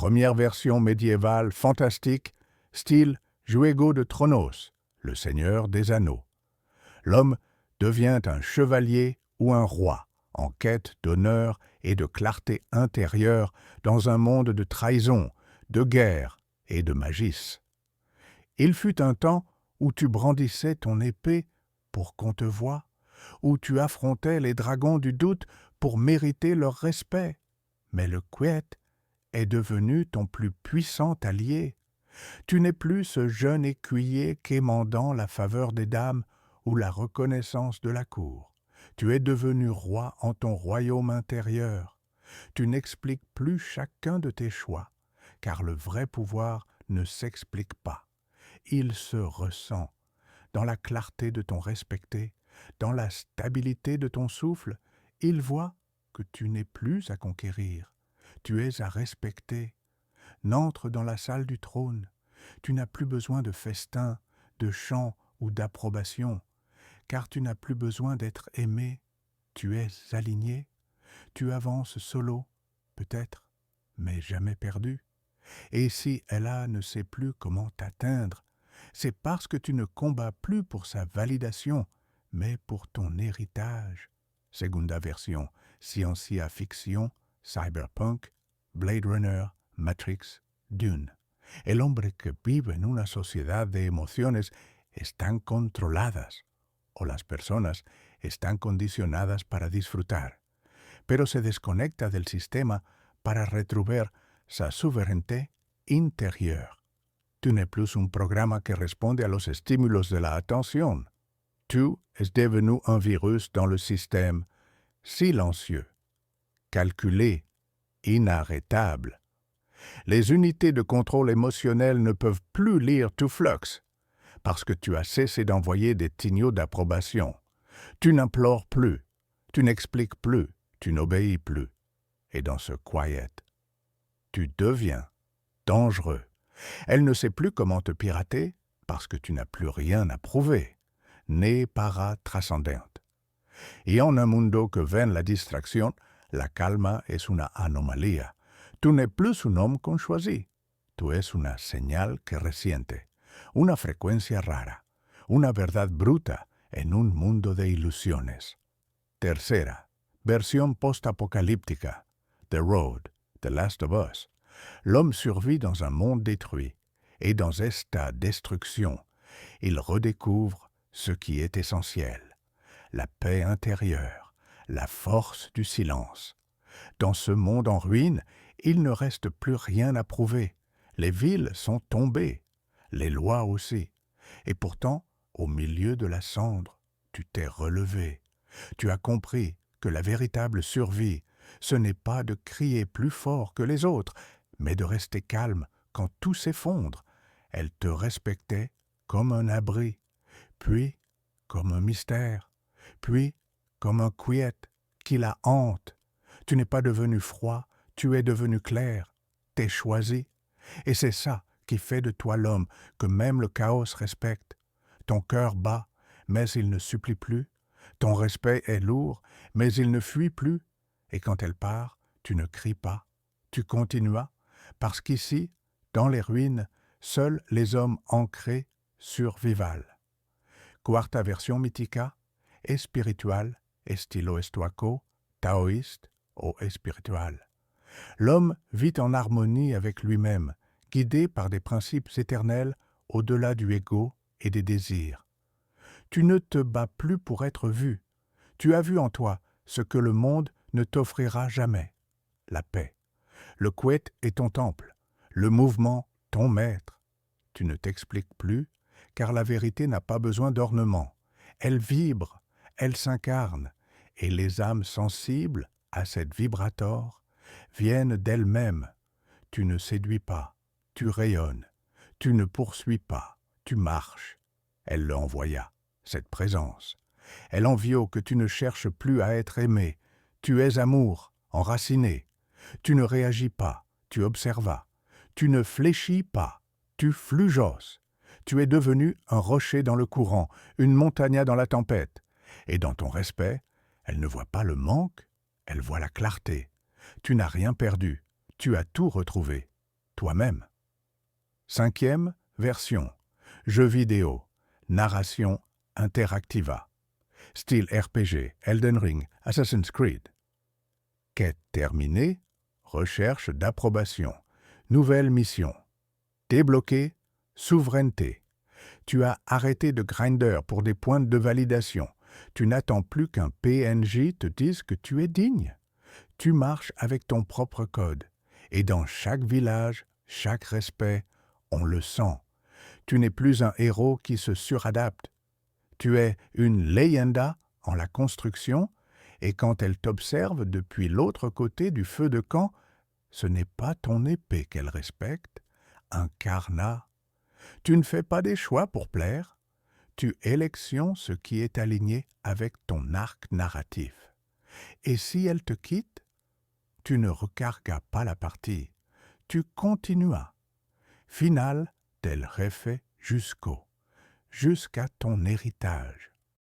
Première version médiévale fantastique, style Juego de Tronos, le Seigneur des Anneaux. L'homme devient un chevalier ou un roi, en quête d'honneur et de clarté intérieure dans un monde de trahison, de guerre et de magis. Il fut un temps où tu brandissais ton épée pour qu'on te voie, où tu affrontais les dragons du doute pour mériter leur respect. Mais le Quet est devenu ton plus puissant allié. Tu n'es plus ce jeune écuyer quémandant la faveur des dames ou la reconnaissance de la cour. Tu es devenu roi en ton royaume intérieur. Tu n'expliques plus chacun de tes choix, car le vrai pouvoir ne s'explique pas. Il se ressent dans la clarté de ton respecté, dans la stabilité de ton souffle. Il voit que tu n'es plus à conquérir, tu es à respecter. N'entre dans la salle du trône. Tu n'as plus besoin de festins, de chants ou d'approbation, car tu n'as plus besoin d'être aimé. Tu es aligné. Tu avances solo, peut-être, mais jamais perdu. Et si Ella ne sait plus comment t'atteindre, c'est parce que tu ne combats plus pour sa validation, mais pour ton héritage. Segunda version, ciencia ficción, cyberpunk, Blade Runner, Matrix, Dune. El hombre que vive en una sociedad de emociones están controladas, o las personas están condicionadas para disfrutar, pero se desconecta del sistema para retrouver sa souveraineté intérieure. Tu n'es plus un programa que responde a los estímulos de la atención. Tu es devenu un virus dans le système, silencieux, calculé, inarrêtable. Les unités de contrôle émotionnel ne peuvent plus lire tout flux, parce que tu as cessé d'envoyer des signaux d'approbation. Tu n'implores plus, tu n'expliques plus, tu n'obéis plus. Et dans ce quiet, tu deviens dangereux. Elle ne sait plus comment te pirater parce que tu n'as plus rien à prouver. Ne para trascendente. Y en un mundo que ven la distracción, la calma es una anomalía. Tú n'es plus un homme qu'on choisit. Tú es una señal que resiente, una frecuencia rara, una verdad bruta en un mundo de ilusiones. Tercera, versión post-apocalíptica. The Road, The Last of Us. L'homme survit dans un monde détruit, et dans esta destruction, il redécouvre ce qui est essentiel, la paix intérieure, la force du silence. Dans ce monde en ruine, il ne reste plus rien à prouver. Les villes sont tombées, les lois aussi. Et pourtant, au milieu de la cendre, tu t'es relevé. Tu as compris que la véritable survie, ce n'est pas de crier plus fort que les autres, mais de rester calme quand tout s'effondre. Elle te respectait comme un abri, puis comme un mystère, puis comme un quiet qui la hante. Tu n'es pas devenu froid, tu es devenu clair, t'es choisi. Et c'est ça qui fait de toi l'homme que même le chaos respecte. Ton cœur bat, mais il ne supplie plus. Ton respect est lourd, mais il ne fuit plus. Et quand elle part, tu ne cries pas. Tu continuas, parce qu'ici, dans les ruines, seuls les hommes ancrés survival. Cuarta versión mítica, espiritual, estilo estoico, taoïste ou espiritual. L'homme vit en harmonie avec lui-même, guidé par des principes éternels au-delà du ego et des désirs. Tu ne te bats plus pour être vu. Tu as vu en toi ce que le monde ne t'offrira jamais, la paix. Le couet est ton temple, le mouvement ton maître. Tu ne t'expliques plus, car la vérité n'a pas besoin d'ornement. Elle vibre, elle s'incarne, et les âmes sensibles à cette vibrator viennent d'elles-mêmes. Tu ne séduis pas, tu rayonnes. Tu ne poursuis pas, tu marches. Elle l'envoya, cette présence. Elle enviot que tu ne cherches plus à être aimé. Tu es amour, enraciné. Tu ne réagis pas, tu observas. Tu ne fléchis pas, tu flujos. Tu es devenu un rocher dans le courant, une montagna dans la tempête. Et dans ton respect, elle ne voit pas le manque, elle voit la clarté. Tu n'as rien perdu, tu as tout retrouvé. toi-même. 5e version. Jeux vidéo. Narration interactiva. Style RPG, Elden Ring, Assassin's Creed. Quête terminée. Recherche d'approbation. Nouvelle mission. Débloqué. Souveraineté. Tu as arrêté de grinder pour des points de validation. Tu n'attends plus qu'un PNJ te dise que tu es digne. Tu marches avec ton propre code. Et dans chaque village, chaque respect, on le sent. Tu n'es plus un héros qui se suradapte. Tu es une leyenda en la construction, et quand elle t'observe depuis l'autre côté du feu de camp, ce n'est pas ton épée qu'elle respecte, un cadenas. Tu ne fais pas des choix pour plaire, tu électionnes ce qui est aligné avec ton arc narratif. Et si elle te quitte, tu ne recargas pas la partie, tu continuas. Final del jefe jusqu'à ton héritage.